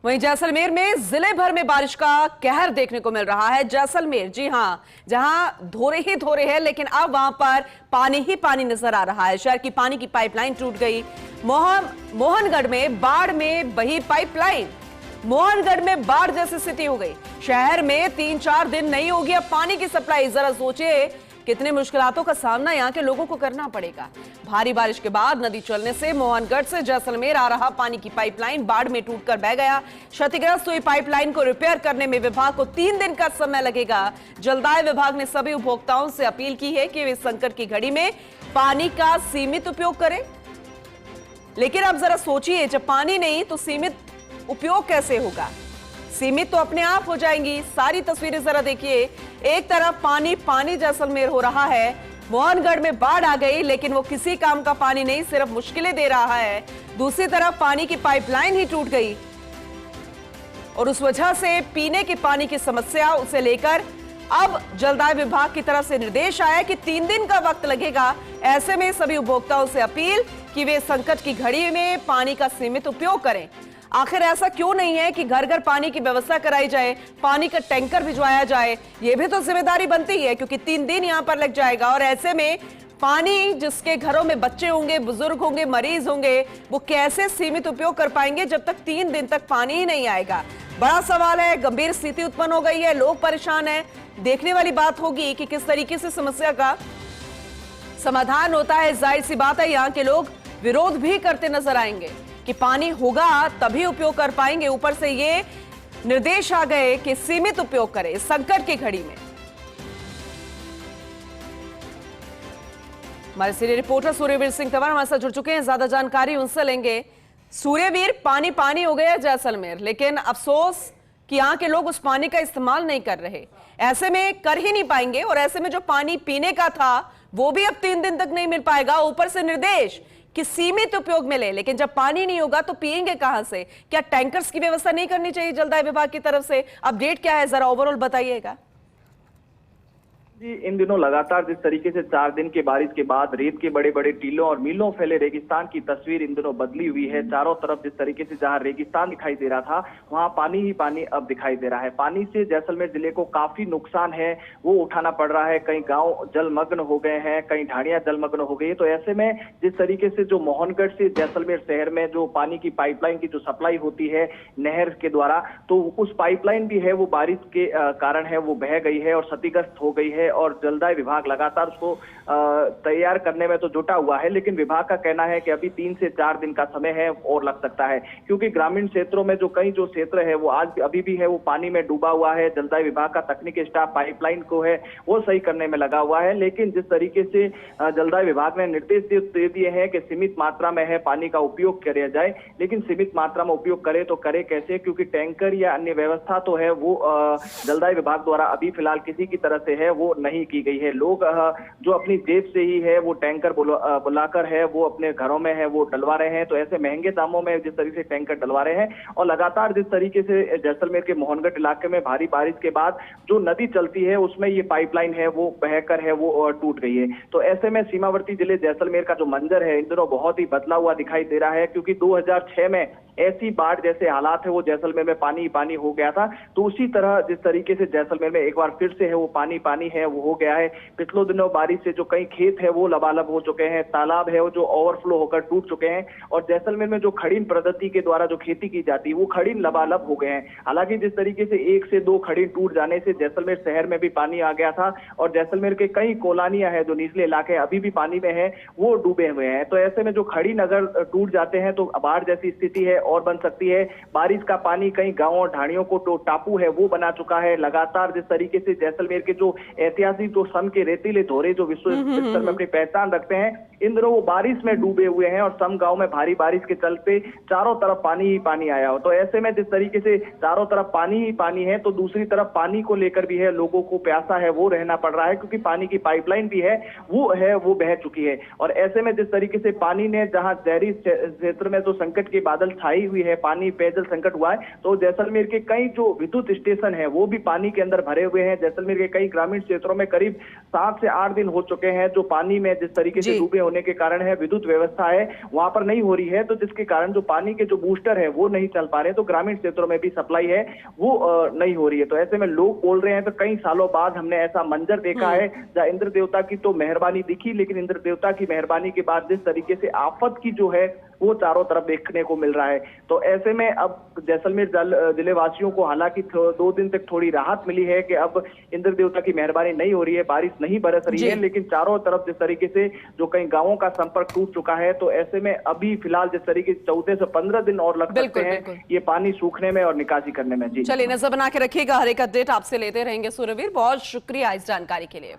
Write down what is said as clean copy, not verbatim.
वहीं जैसलमेर में जिले भर में बारिश का कहर देखने को मिल रहा है। जैसलमेर, जी हां, जहां धोरे ही धोरे है, लेकिन अब वहां पर पानी ही पानी नजर आ रहा है। शहर की पानी की पाइपलाइन टूट गई। मोहनगढ़ में बाढ़ में बही पाइपलाइन, मोहनगढ़ में बाढ़ जैसी स्थिति हो गई। शहर में 3-4 दिन नहीं होगी अब पानी की सप्लाई। जरा सोचिए कितनी मुश्किलातों का सामना यहां के लोगों को करना पड़ेगा। भारी बारिश के बाद नदी चलने से मोहनगढ़ से जैसलमेर आ रहा पानी की पाइपलाइन बाढ़ में टूटकर बह गया। क्षतिग्रस्त हुई पाइपलाइन को रिपेयर करने में विभाग को 3 दिन का समय लगेगा। जलदाय विभाग ने सभी उपभोक्ताओं से अपील की है कि वे संकट की घड़ी में पानी का सीमित उपयोग करें। लेकिन अब जरा सोचिए, जब पानी नहीं तो सीमित उपयोग कैसे होगा? सीमित तो अपने आप हो जाएंगी। सारी तस्वीरें जरा देखिए। एक तरफ पानी पानी जैसलमेर हो रहा है, मोहनगढ़ में बाढ़ आ गई, लेकिन वो किसी काम का पानी नहीं, सिर्फ मुश्किलें दे रहा है। दूसरी तरफ पानी की पाइपलाइन ही टूट गई और उस वजह से पीने के पानी की समस्या, उसे लेकर अब जलदाय विभाग की तरफ से निर्देश आया कि 3 दिन का वक्त लगेगा। ऐसे में सभी उपभोक्ताओं से अपील कि वे संकट की घड़ी में पानी का सीमित उपयोग करें। आखिर ऐसा क्यों नहीं है कि घर घर पानी की व्यवस्था कराई जाए, पानी का टैंकर भिजवाया जाए? ये भी तो जिम्मेदारी बनती है, क्योंकि 3 दिन यहां पर लग जाएगा। और ऐसे में पानी, जिसके घरों में बच्चे होंगे, बुजुर्ग होंगे, मरीज होंगे, वो कैसे सीमित उपयोग कर पाएंगे जब तक 3 दिन तक पानी ही नहीं आएगा? बड़ा सवाल है। गंभीर स्थिति उत्पन्न हो गई है, लोग परेशान हैं। देखने वाली बात होगी कि किस तरीके से समस्या का समाधान होता है। जाहिर सी बात है, यहाँ के लोग विरोध भी करते नजर आएंगे कि पानी होगा तभी उपयोग कर पाएंगे। ऊपर से ये निर्देश आ गए कि सीमित उपयोग करें इस संकट की घड़ी में। हमारे सीनियर रिपोर्टर सूर्यवीर सिंह तंवर हमारे साथ जुड़ चुके हैं, ज्यादा जानकारी उनसे लेंगे। सूर्यवीर, पानी पानी हो गया जैसलमेर, लेकिन अफसोस कि यहाँ के लोग उस पानी का इस्तेमाल नहीं कर रहे। ऐसे में कर ही नहीं पाएंगे, और ऐसे में जो पानी पीने का था वो भी अब 3 दिन तक नहीं मिल पाएगा। ऊपर से निर्देश कि सीमित उपयोग मिले, लेकिन जब पानी नहीं होगा तो पिएंगे कहां से? क्या टैंकर्स की व्यवस्था नहीं करनी चाहिए जलदाय विभाग की तरफ से? अपडेट क्या है, जरा ओवरऑल बताइएगा। जी, इन दिनों लगातार जिस तरीके से 4 दिन की बारिश के बाद रेत के बड़े बड़े टीलों और मीलों फैले रेगिस्तान की तस्वीर इन दिनों बदली हुई है। चारों तरफ जिस तरीके से जहां रेगिस्तान दिखाई दे रहा था, वहां पानी ही पानी अब दिखाई दे रहा है। पानी से जैसलमेर जिले को काफी नुकसान है, वो उठाना पड़ रहा है। कई गांव जलमग्न हो गए हैं, कई ढाणियां जलमग्न हो गई है। तो ऐसे में जिस तरीके से जो मोहनगढ़ से जैसलमेर शहर में जो पानी की पाइपलाइन की जो सप्लाई होती है नहर के द्वारा, तो उस पाइपलाइन भी है वो बारिश के कारण है वो बह गई है और क्षतिग्रस्त हो गई है। और जलदाय विभाग लगातार उसको तैयार करने में तो जुटा हुआ है, लेकिन विभाग का कहना है कि अभी 3 से 4 दिन का समय है और लग सकता है, क्योंकि ग्रामीण क्षेत्रों में जो कई जो क्षेत्र है वो आज अभी भी है वो पानी में डूबा हुआ है। जलदाय विभाग का तकनीकी स्टाफ पाइपलाइन को है वो सही करने में लगा हुआ है, लेकिन जिस तरीके से जलदाय विभाग ने निर्देश दे दिए हैं कि सीमित मात्रा में है पानी का उपयोग किया जाए, लेकिन सीमित मात्रा में उपयोग करे तो करे कैसे? क्योंकि टैंकर या अन्य व्यवस्था तो है वो जलदाय विभाग द्वारा अभी फिलहाल किसी की तरह से है वो नहीं की गई है। लोग जो अपनी जेब से ही है वो टैंकर बुलाकर है वो अपने घरों में है वो डलवा रहे हैं। तो ऐसे महंगे दामों में जिस तरीके से टैंकर डलवा रहे हैं, और लगातार जिस तरीके से जैसलमेर के मोहनगढ़ इलाके में भारी बारिश के बाद जो नदी चलती है उसमें ये पाइपलाइन है वो बहकर है वो टूट गई है। तो ऐसे में सीमावर्ती जिले जैसलमेर का जो मंजर है इन दिनों बहुत ही बदला हुआ दिखाई दे रहा है, क्योंकि 2006 में ऐसी बाढ़ जैसे हालात है वो जैसलमेर में पानी पानी हो गया था। तो उसी तरह जिस तरीके से जैसलमेर में एक बार फिर से है वो पानी पानी है वो हो गया है। पिछले दिनों बारिश से जो कई खेत है वो लबालब हो चुके हैं, तालाब है वो जो ओवरफ्लो होकर टूट चुके हैं, और जैसलमेर में जो खड़ीन पद्धति के द्वारा जो खेती की जाती है वो खड़ीन लबालब हो गए हैं। हालांकि जिस तरीके से 1 से 2 खड़ीन टूट जाने से जैसलमेर शहर में भी पानी आ गया था, और जैसलमेर के कई कॉलोनियां है जो निचले इलाके अभी भी पानी में है वो डूबे हुए हैं। तो ऐसे में जो खड़ीन अगर टूट जाते हैं तो बाढ़ जैसी स्थिति है और बन सकती है। बारिश का पानी कई गांवों और ढाणियों को तो टापू है वो बना चुका है। लगातार जिस तरीके से जैसलमेर के जो ऐतिहासिक जो सम के रेतीले धोरे जो विश्व स्तर में अपनी पहचान रखते हैं, इन दिनों वो बारिश में डूबे हुए हैं, और सम गांव में भारी बारिश के चलते चारों तरफ पानी ही पानी आया हो। तो ऐसे में जिस तरीके से चारों तरफ पानी ही पानी है, तो दूसरी तरफ पानी को लेकर भी है लोगों को प्यासा है वो रहना पड़ रहा है, क्योंकि पानी की पाइपलाइन भी है वो बह चुकी है। और ऐसे में जिस तरीके से पानी ने जहां शहरी क्षेत्र में जो संकट की बादल छाई हुई है, पानी पेयजल संकट हुआ है, तो जैसलमेर के कई जो विद्युत स्टेशन है वो भी पानी के अंदर भरे हुए हैं। जैसलमेर के कई ग्रामीण क्षेत्रों में करीब 7 से 8 दिन हो चुके हैं जो पानी में जिस तरीके से डूबे होने के कारण है, विद्युत व्यवस्था है वहां पर नहीं हो रही है, तो जिसके कारण जो पानी के जो बूस्टर है वो नहीं चल पा रहे, तो ग्रामीण क्षेत्रों में भी सप्लाई है वो नहीं हो रही है। तो ऐसे में लोग बोल रहे हैं, तो कई सालों बाद हमने ऐसा मंजर देखा है जहाँ इंद्र देवता की तो मेहरबानी दिखी, लेकिन इंद्र देवता की मेहरबानी के बाद जिस तरीके से आफत की जो है वो चारों तरफ देखने को मिल रहा है। तो ऐसे में अब जैसलमेर जिले वासियों को हालांकि 2 दिन तक थोड़ी राहत मिली है कि अब इंद्र देवता की मेहरबानी नहीं हो रही है, बारिश नहीं बरस रही है, लेकिन चारों तरफ जिस तरीके से जो कई गांवों का संपर्क टूट चुका है, तो ऐसे में अभी फिलहाल जिस तरीके से 14 से 15 दिन और लग सकते हैं ये पानी सूखने में और निकासी करने में। जी चलिए, नजर बना के रखिएगा, हर एक अपडेट आपसे लेते रहेंगे सूर्यवीर। बहुत शुक्रिया इस जानकारी के लिए।